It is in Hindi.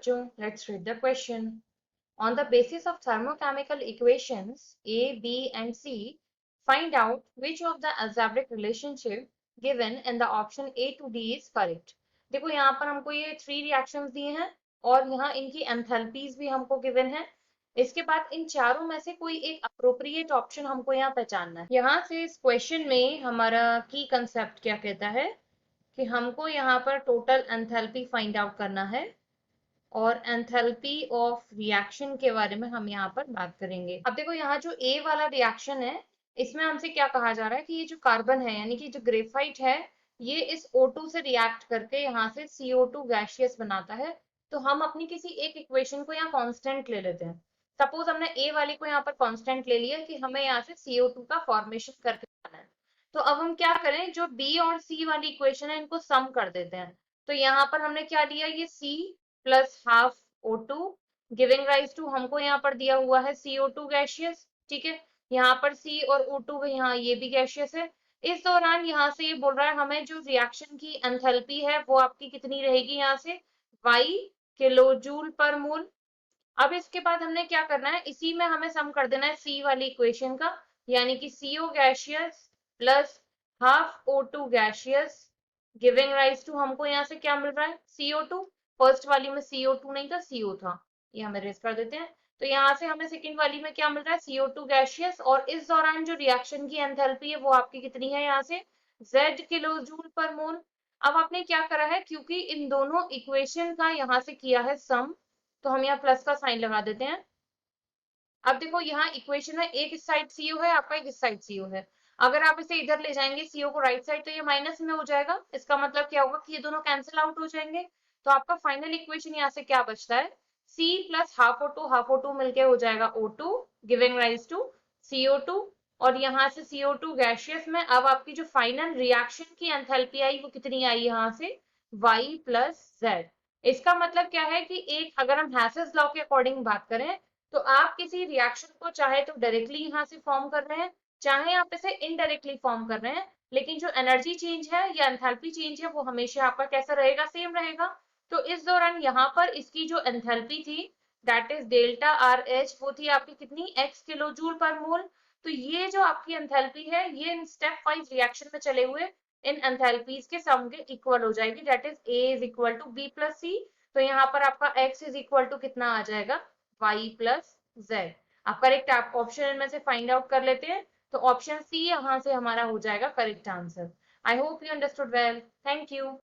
बच्चों, let's read the question. On the basis of thermochemical equations A, B, and C, find out which of the algebraic relationship given in the option A to D is correct. देखो यहाँ पर हमको ये 3 रिएक्शंस दिए हैं और यहाँ इनकी एंथैल्पीज भी हमको गिवन है। इसके बाद इन चारों में से कोई एक अप्रोप्रिएट ऑप्शन हमको यहाँ पहचानना है। यहाँ से इस क्वेश्चन में हमारा की कंसेप्ट क्या कहता है कि हमको यहाँ पर टोटल एंथैल्पी फाइंड आउट करना है और एंथैल्पी ऑफ रिएक्शन के बारे में हम यहाँ पर बात करेंगे। अब देखो यहाँ जो ए वाला रिएक्शन है इसमें हमसे क्या कहा जा रहा है कि ये जो कार्बन है यानी कि जो ग्रेफाइट है ये इस O2 से रिएक्ट करके यहाँ से CO2 गैसियस बनाता है। तो हम अपनी किसी एक इक्वेशन को यहाँ कांस्टेंट ले लेते हैं। सपोज हमने ए वाली को यहाँ पर कांस्टेंट ले लिया कि हमें यहाँ से CO2 का फॉर्मेशन करके आना है। तो अब हम क्या करें, जो बी और सी वाली इक्वेशन है इनको सम कर देते हैं। तो यहाँ पर हमने क्या लिया, ये C plus half O2 giving rise to, हमको यहाँ पर दिया हुआ है CO2 गैसियस। ठीक है, यहाँ पर C और O2 यहाँ ये भी गैसियस है। इस दौरान यहाँ से ये बोल रहा है हमें जो रिएक्शन की एंथैल्पी है वो आपकी कितनी रहेगी, यहाँ से Y किलो जूल पर मोल। अब इसके बाद हमने क्या करना है, इसी में हमें सम कर देना है सी वाली इक्वेशन का, यानी कि CO gaseous plus half O2 gaseous giving rise to, हमको यहाँ से क्या मिल रहा है CO2। फर्स्ट वाली में CO2 नहीं था, CO था, ये हम इरेज कर देते हैं। तो यहाँ से हमें सेकंड वाली में क्या मिल रहा है, CO2 गैसियस। और इस दौरान जो रिएक्शन की एंथैल्पी है वो आपकी कितनी है, यहाँ से Z किलो जूल पर मोल। अब आपने क्या करा है, क्योंकि इन दोनों इक्वेशन का यहाँ से किया है सम, तो हम यहाँ प्लस का साइन लगा देते हैं। अब देखो यहाँ इक्वेशन में एक इस साइड CO है आपका, एक इस साइड CO है। अगर आप इसे इधर ले जाएंगे CO को राइट साइड, तो ये माइनस में हो जाएगा। इसका मतलब क्या होगा कि ये दोनों कैंसिल आउट हो जाएंगे। तो आपका फाइनल इक्वेशन यहाँ से क्या बचता है, C प्लस हाफ O2 मिलके हो जाएगा O2 giving rise to CO2। और यहाँ से CO2 गैसियस में अब आपकी जो फाइनल रिएक्शन की एंथैल्पी आई वो कितनी आई, यहाँ से Y प्लस Z। इसका मतलब क्या है कि एक, अगर हम हैसेस लॉ के अकॉर्डिंग बात करें तो आप किसी रिएक्शन को चाहे तो डायरेक्टली यहाँ से फॉर्म कर रहे हैं, चाहे आप इसे इनडायरेक्टली फॉर्म कर रहे हैं, लेकिन जो एनर्जी चेंज है या एंथैल्पी चेंज है वो हमेशा आपका कैसा रहेगा, सेम रहेगा। तो इस दौरान यहाँ पर इसकी जो एंथैल्पी थी दैट इज डेल्टा RH, वो थी आपकी कितनी, x किलो जूल पर मोल। तो ये जो आपकी एंथैल्पी है ये इन स्टेप वाइज रिएक्शन में चले हुए इन एंथैल्पीज के सम के इक्वल हो जाएगी, that is A is equal to B plus C। तो यहाँ पर आपका x इज इक्वल टू कितना आ जाएगा, Y प्लस Z। आप करेक्ट आप ऑप्शन इनमें से फाइंड आउट कर लेते हैं, तो ऑप्शन C यहाँ से हमारा हो जाएगा correct answer. I hope you understood well, thank you.